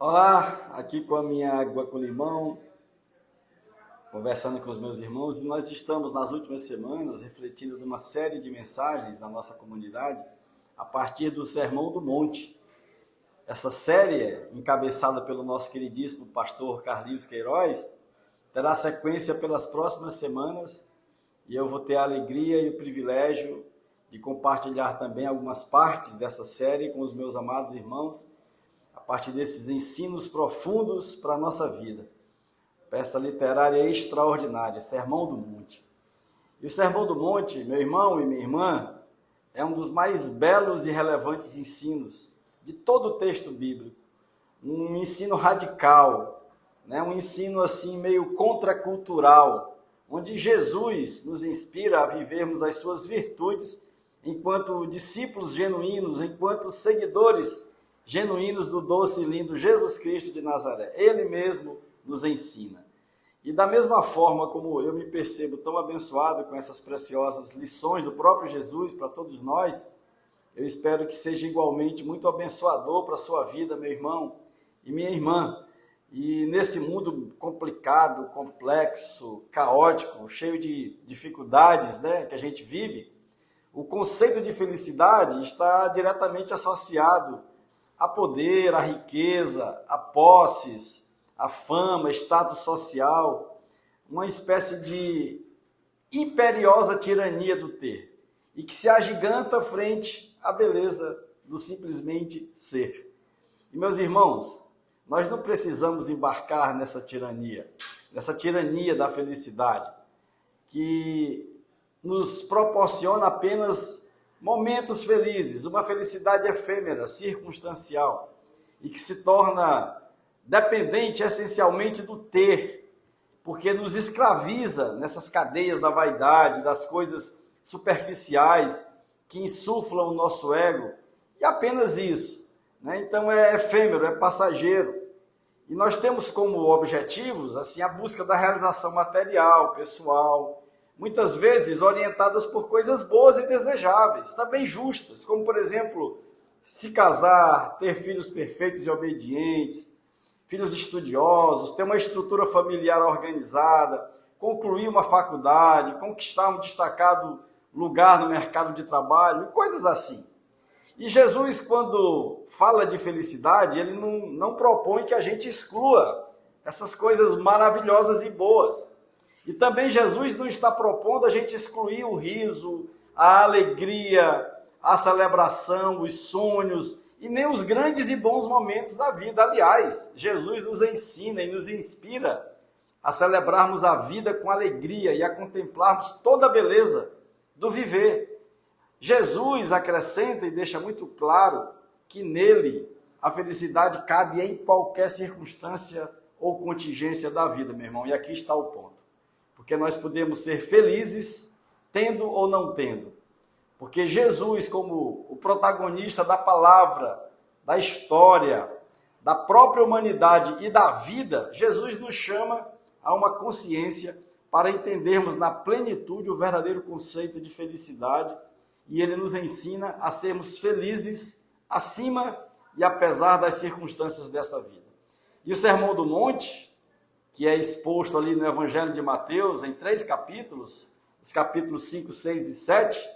Olá, aqui com a minha água com limão, conversando com os meus irmãos, e nós estamos nas últimas semanas refletindo numa série de mensagens na nossa comunidade a partir do Sermão do Monte. Essa série, encabeçada pelo nosso queridíssimo pastor Carlinhos Queiroz, terá sequência pelas próximas semanas e eu vou ter a alegria e o privilégio de compartilhar também algumas partes dessa série com os meus amados irmãos, a partir desses ensinos profundos para a nossa vida. Peça literária extraordinária, Sermão do Monte. E o Sermão do Monte, meu irmão e minha irmã, é um dos mais belos e relevantes ensinos de todo o texto bíblico. Um ensino radical, um ensino assim meio contracultural, onde Jesus nos inspira a vivermos as suas virtudes enquanto discípulos genuínos, enquanto seguidores genuínos do doce e lindo Jesus Cristo de Nazaré. Ele mesmo nos ensina. E da mesma forma como eu me percebo tão abençoado com essas preciosas lições do próprio Jesus para todos nós, eu espero que seja igualmente muito abençoador para a sua vida, meu irmão e minha irmã. E nesse mundo complicado, complexo, caótico, cheio de dificuldades, que a gente vive, o conceito de felicidade está diretamente associado a poder, a riqueza, a posses, a fama, status social, uma espécie de imperiosa tirania do ter, e que se agiganta frente à beleza do simplesmente ser. E meus irmãos, nós não precisamos embarcar nessa tirania da felicidade, que nos proporciona apenas momentos felizes, uma felicidade efêmera, circunstancial, e que se torna dependente essencialmente do ter, porque nos escraviza nessas cadeias da vaidade, das coisas superficiais que insuflam o nosso ego, e apenas isso. Então é efêmero, é passageiro. E nós temos como objetivos assim, a busca da realização material, pessoal, muitas vezes orientadas por coisas boas e desejáveis, também justas, como, por exemplo, se casar, ter filhos perfeitos e obedientes, filhos estudiosos, ter uma estrutura familiar organizada, concluir uma faculdade, conquistar um destacado lugar no mercado de trabalho, coisas assim. E Jesus, quando fala de felicidade, ele não propõe que a gente exclua essas coisas maravilhosas e boas. E também Jesus não está propondo a gente excluir o riso, a alegria, a celebração, os sonhos e nem os grandes e bons momentos da vida. Aliás, Jesus nos ensina e nos inspira a celebrarmos a vida com alegria e a contemplarmos toda a beleza do viver. Jesus acrescenta e deixa muito claro que nele a felicidade cabe em qualquer circunstância ou contingência da vida, meu irmão. E aqui está o ponto. Porque nós podemos ser felizes tendo ou não tendo. Porque Jesus, como o protagonista da palavra, da história, da própria humanidade e da vida, Jesus nos chama a uma consciência para entendermos na plenitude o verdadeiro conceito de felicidade, e ele nos ensina a sermos felizes acima e apesar das circunstâncias dessa vida. E o Sermão do Monte, que é exposto ali no Evangelho de Mateus, em 3 capítulos, os capítulos 5, 6 e 7,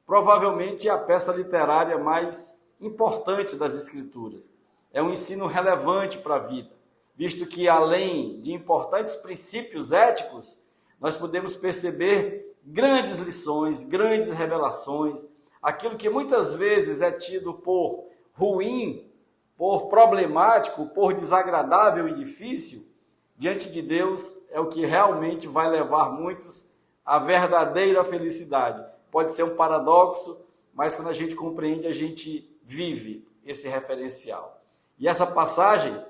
provavelmente é a peça literária mais importante das Escrituras. É um ensino relevante para a vida, visto que, além de importantes princípios éticos, nós podemos perceber grandes lições, grandes revelações, aquilo que muitas vezes é tido por ruim, por problemático, por desagradável e difícil, diante de Deus é o que realmente vai levar muitos à verdadeira felicidade. Pode ser um paradoxo, mas quando a gente compreende, a gente vive esse referencial. E essa passagem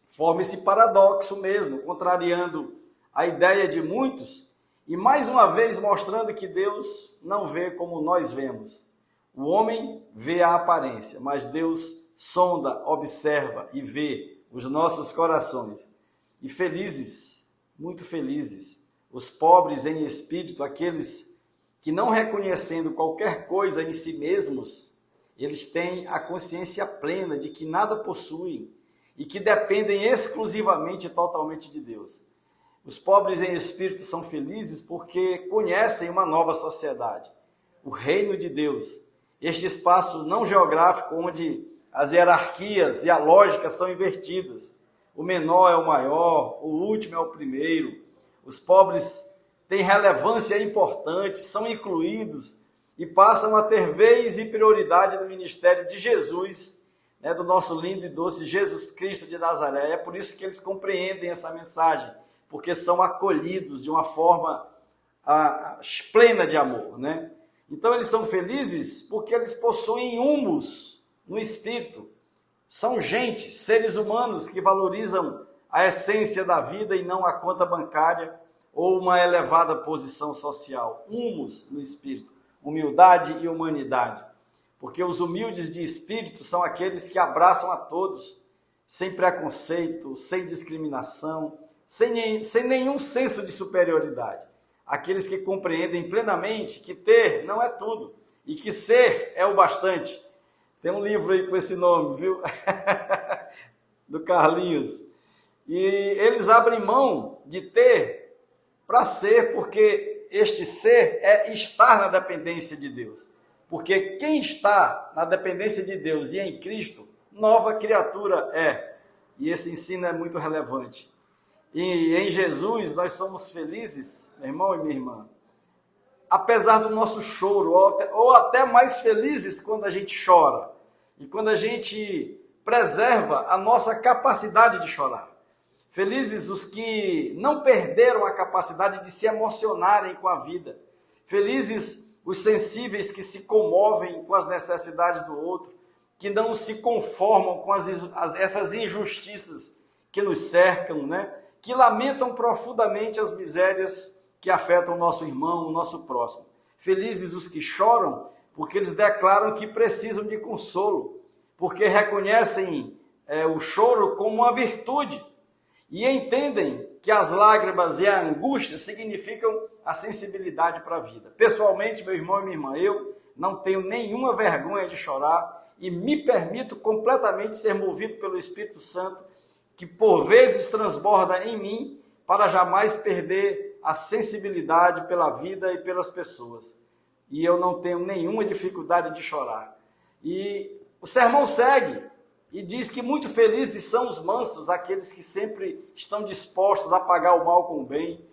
forma esse paradoxo mesmo, contrariando a ideia de muitos e mais uma vez mostrando que Deus não vê como nós vemos. O homem vê a aparência, mas Deus sonda, observa e vê os nossos corações. E felizes, muito felizes, os pobres em espírito, aqueles que não reconhecendo qualquer coisa em si mesmos, eles têm a consciência plena de que nada possuem e que dependem exclusivamente e totalmente de Deus. Os pobres em espírito são felizes porque conhecem uma nova sociedade, o reino de Deus. Este espaço não geográfico onde as hierarquias e a lógica são invertidas. O menor é o maior, o último é o primeiro. Os pobres têm relevância importante, são incluídos e passam a ter vez e prioridade no ministério de Jesus, do nosso lindo e doce Jesus Cristo de Nazaré. É por isso que eles compreendem essa mensagem, porque são acolhidos de uma forma plena de amor, né? Então eles são felizes porque eles possuem humus no espírito. São gente, seres humanos que valorizam a essência da vida e não a conta bancária ou uma elevada posição social. Humus no espírito, humildade e humanidade. Porque os humildes de espírito são aqueles que abraçam a todos, sem preconceito, sem discriminação, sem nenhum senso de superioridade. Aqueles que compreendem plenamente que ter não é tudo e que ser é o bastante. Tem um livro aí com esse nome, viu? Do Carlinhos. E eles abrem mão de ter para ser, porque este ser é estar na dependência de Deus. Porque quem está na dependência de Deus e em Cristo, nova criatura é. E esse ensino é muito relevante. E em Jesus nós somos felizes, meu irmão e minha irmã, apesar do nosso choro, ou até mais felizes quando a gente chora. E quando a gente preserva a nossa capacidade de chorar. Felizes os que não perderam a capacidade de se emocionarem com a vida. Felizes os sensíveis que se comovem com as necessidades do outro, que não se conformam com essas injustiças que nos cercam, né? Que lamentam profundamente as misérias que afetam o nosso irmão, o nosso próximo. Felizes os que choram, porque eles declaram que precisam de consolo, porque reconhecem o choro como uma virtude e entendem que as lágrimas e a angústia significam a sensibilidade para a vida. Pessoalmente, meu irmão e minha irmã, eu não tenho nenhuma vergonha de chorar e me permito completamente ser movido pelo Espírito Santo, que por vezes transborda em mim para jamais perder a sensibilidade pela vida e pelas pessoas. E eu não tenho nenhuma dificuldade de chorar. E o sermão segue e diz que muito felizes são os mansos, aqueles que sempre estão dispostos a pagar o mal com o bem,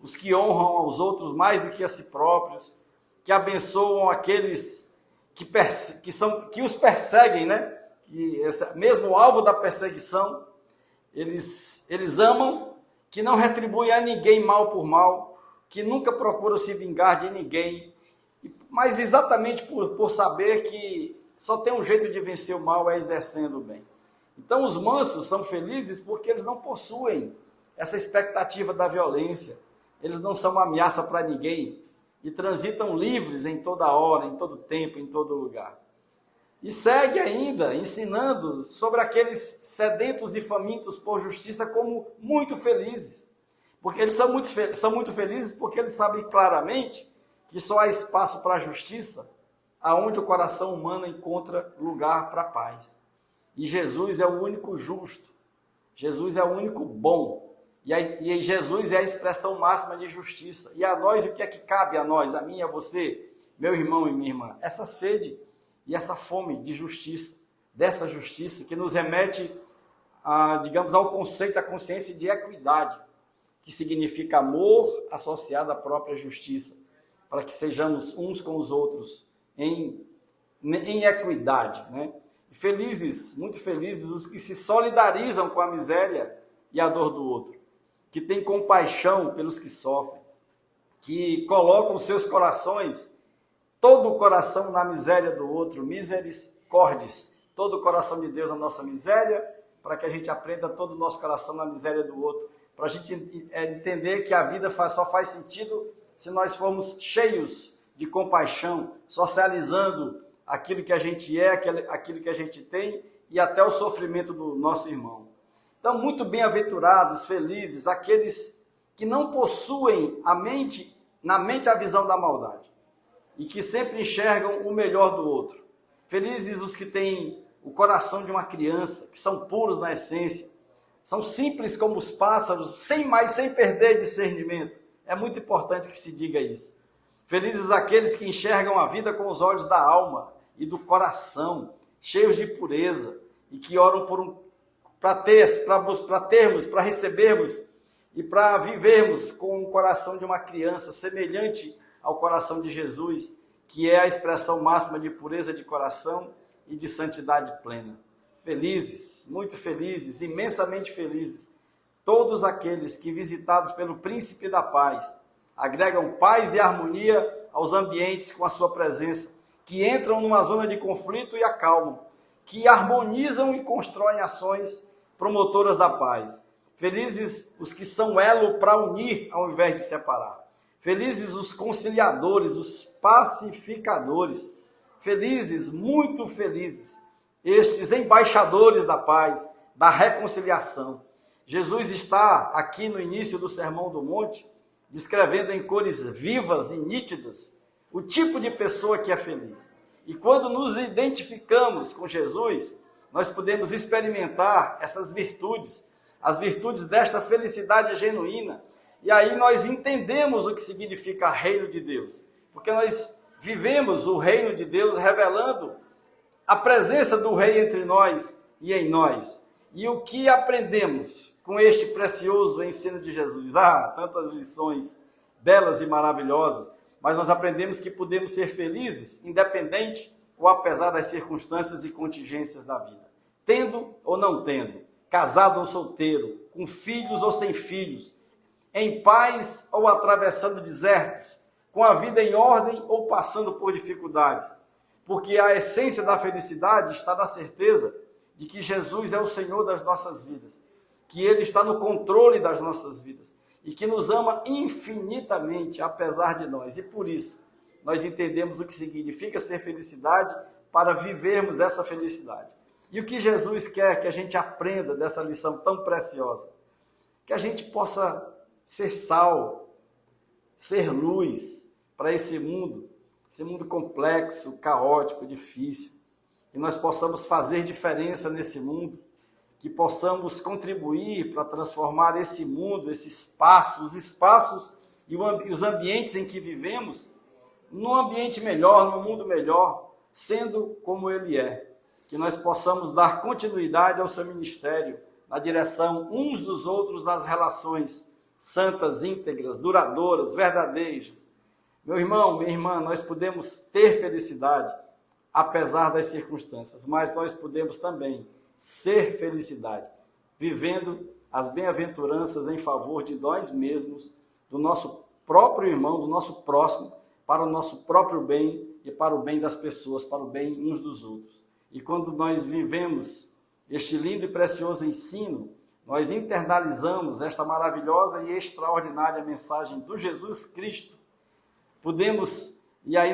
os que honram aos outros mais do que a si próprios, que abençoam aqueles que os perseguem, né? Que mesmo o alvo da perseguição, eles amam, que não retribuem a ninguém mal por mal, que nunca procuram se vingar de ninguém, mas exatamente por saber que só tem um jeito de vencer o mal, é exercendo o bem. Então os mansos são felizes porque eles não possuem essa expectativa da violência, eles não são uma ameaça para ninguém e transitam livres em toda hora, em todo tempo, em todo lugar. E segue ainda ensinando sobre aqueles sedentos e famintos por justiça como muito felizes. Porque eles são muito felizes porque eles sabem claramente que só há espaço para a justiça aonde o coração humano encontra lugar para a paz. E Jesus é o único justo, Jesus é o único bom, e Jesus é a expressão máxima de justiça. E a nós, o que é que cabe a nós, a mim e a você, meu irmão e minha irmã? Essa sede e essa fome de justiça, dessa justiça que nos remete, digamos, ao conceito da consciência de equidade, que significa amor associado à própria justiça, para que sejamos uns com os outros em equidade, né? Felizes, muito felizes, os que se solidarizam com a miséria e a dor do outro, que têm compaixão pelos que sofrem, que colocam seus corações, todo o coração na miséria do outro, misericórdias, todo o coração de Deus na nossa miséria, para que a gente aprenda todo o nosso coração na miséria do outro, para a gente entender que a vida só faz sentido se nós formos cheios de compaixão, socializando aquilo que a gente é, aquilo que a gente tem e até o sofrimento do nosso irmão. Então, muito bem-aventurados, felizes, aqueles que não possuem na mente a visão da maldade e que sempre enxergam o melhor do outro. Felizes os que têm o coração de uma criança, que são puros na essência, são simples como os pássaros, sem perder discernimento. É muito importante que se diga isso. Felizes aqueles que enxergam a vida com os olhos da alma e do coração, cheios de pureza, e que oram para recebermos e para vivermos com o coração de uma criança, semelhante ao coração de Jesus, que é a expressão máxima de pureza de coração e de santidade plena. Felizes, muito felizes, imensamente felizes, todos aqueles que, visitados pelo Príncipe da Paz, agregam paz e harmonia aos ambientes com a sua presença, que entram numa zona de conflito e acalmam, que harmonizam e constroem ações promotoras da paz. Felizes os que são elo para unir ao invés de separar. Felizes os conciliadores, os pacificadores. Felizes, muito felizes, estes embaixadores da paz, da reconciliação. Jesus está aqui no início do Sermão do Monte, descrevendo em cores vivas e nítidas o tipo de pessoa que é feliz. E quando nos identificamos com Jesus, nós podemos experimentar essas virtudes, as virtudes desta felicidade genuína. E aí nós entendemos o que significa reino de Deus, porque nós vivemos o reino de Deus revelando a presença do Rei entre nós e em nós. E o que aprendemos com este precioso ensino de Jesus? Tantas lições belas e maravilhosas, mas nós aprendemos que podemos ser felizes, independente ou apesar das circunstâncias e contingências da vida. Tendo ou não tendo, casado ou solteiro, com filhos ou sem filhos, em paz ou atravessando desertos, com a vida em ordem ou passando por dificuldades. Porque a essência da felicidade está na certeza de que Jesus é o Senhor das nossas vidas, que Ele está no controle das nossas vidas e que nos ama infinitamente, apesar de nós. E por isso, nós entendemos o que significa ser felicidade para vivermos essa felicidade. E o que Jesus quer que a gente aprenda dessa lição tão preciosa? Que a gente possa ser sal, ser luz para esse mundo complexo, caótico, difícil. Que nós possamos fazer diferença nesse mundo, que possamos contribuir para transformar esse mundo, esse espaço, os espaços e os ambientes em que vivemos, num ambiente melhor, num mundo melhor, sendo como Ele é. Que nós possamos dar continuidade ao seu ministério, na direção uns dos outros nas relações santas, íntegras, duradouras, verdadeiras. Meu irmão, minha irmã, nós podemos ter felicidade, apesar das circunstâncias, mas nós podemos também ser felicidade, vivendo as bem-aventuranças em favor de nós mesmos, do nosso próprio irmão, do nosso próximo, para o nosso próprio bem e para o bem das pessoas, para o bem uns dos outros. E quando nós vivemos este lindo e precioso ensino, nós internalizamos esta maravilhosa e extraordinária mensagem do Jesus Cristo.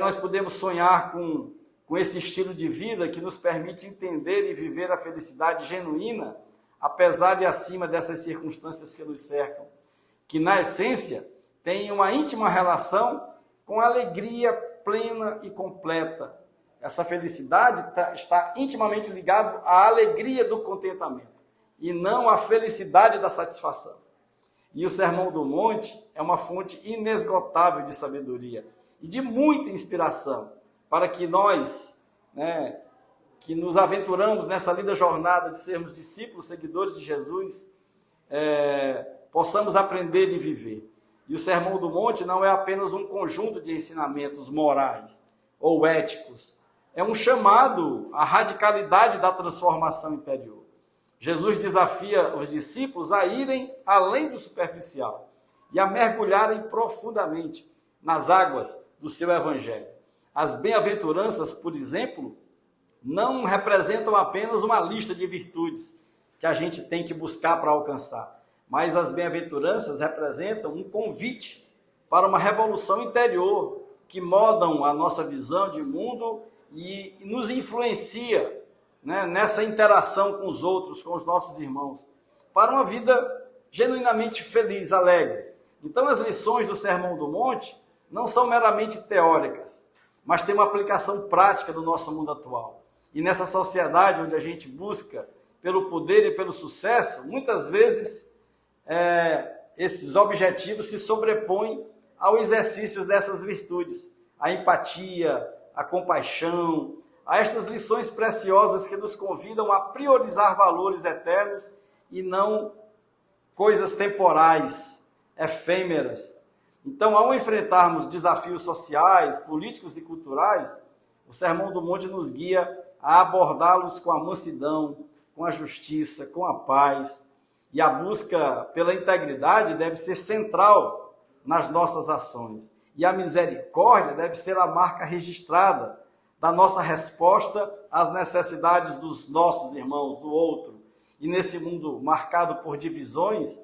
Nós podemos sonhar com esse estilo de vida que nos permite entender e viver a felicidade genuína, apesar e acima dessas circunstâncias que nos cercam, que na essência tem uma íntima relação com a alegria plena e completa. Essa felicidade está intimamente ligada à alegria do contentamento e não à felicidade da satisfação. E o Sermão do Monte é uma fonte inesgotável de sabedoria e de muita inspiração para que nós, que nos aventuramos nessa linda jornada de sermos discípulos, seguidores de Jesus, possamos aprender e viver. E o Sermão do Monte não é apenas um conjunto de ensinamentos morais ou éticos, é um chamado à radicalidade da transformação interior. Jesus desafia os discípulos a irem além do superficial e a mergulharem profundamente nas águas do seu evangelho. As bem-aventuranças, por exemplo, não representam apenas uma lista de virtudes que a gente tem que buscar para alcançar, mas as bem-aventuranças representam um convite para uma revolução interior que modam a nossa visão de mundo e nos influencia, nessa interação com os outros, com os nossos irmãos, para uma vida genuinamente feliz, alegre. Então as lições do Sermão do Monte não são meramente teóricas, mas têm uma aplicação prática do nosso mundo atual. E nessa sociedade onde a gente busca pelo poder e pelo sucesso, muitas vezes esses objetivos se sobrepõem ao exercício dessas virtudes, a empatia, a compaixão, a estas lições preciosas que nos convidam a priorizar valores eternos e não coisas temporais, efêmeras. Então, ao enfrentarmos desafios sociais, políticos e culturais, o Sermão do Monte nos guia a abordá-los com a mansidão, com a justiça, com a paz. E a busca pela integridade deve ser central nas nossas ações. E a misericórdia deve ser a marca registrada da nossa resposta às necessidades dos nossos irmãos, do outro. E nesse mundo marcado por divisões,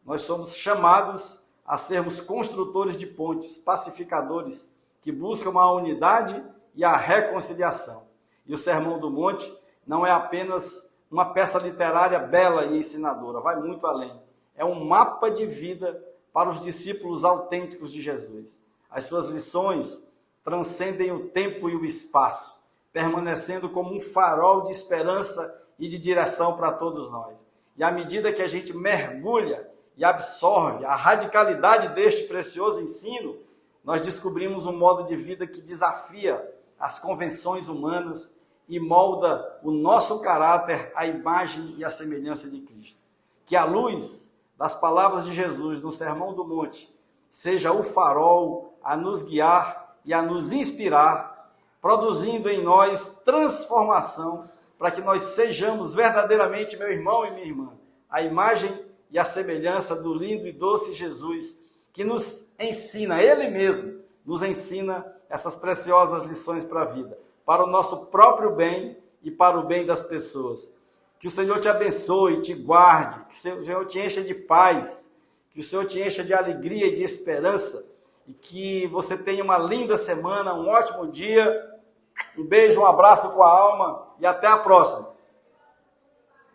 nós somos chamados a sermos construtores de pontes, pacificadores, que buscam a unidade e a reconciliação. E o Sermão do Monte não é apenas uma peça literária bela e ensinadora, vai muito além. É um mapa de vida para os discípulos autênticos de Jesus. As suas lições transcendem o tempo e o espaço, permanecendo como um farol de esperança e de direção para todos nós. E à medida que a gente mergulha e absorve a radicalidade deste precioso ensino, nós descobrimos um modo de vida que desafia as convenções humanas e molda o nosso caráter à imagem e à semelhança de Cristo. Que a luz das palavras de Jesus no Sermão do Monte seja o farol a nos guiar e a nos inspirar, produzindo em nós transformação para que nós sejamos verdadeiramente, meu irmão e minha irmã, a imagem e a semelhança do lindo e doce Jesus, que nos ensina, Ele mesmo nos ensina essas preciosas lições para a vida, para o nosso próprio bem e para o bem das pessoas. Que o Senhor te abençoe, te guarde, que o Senhor te encha de paz, que o Senhor te encha de alegria e de esperança, e que você tenha uma linda semana, um ótimo dia. Um beijo, um abraço com a alma e até a próxima.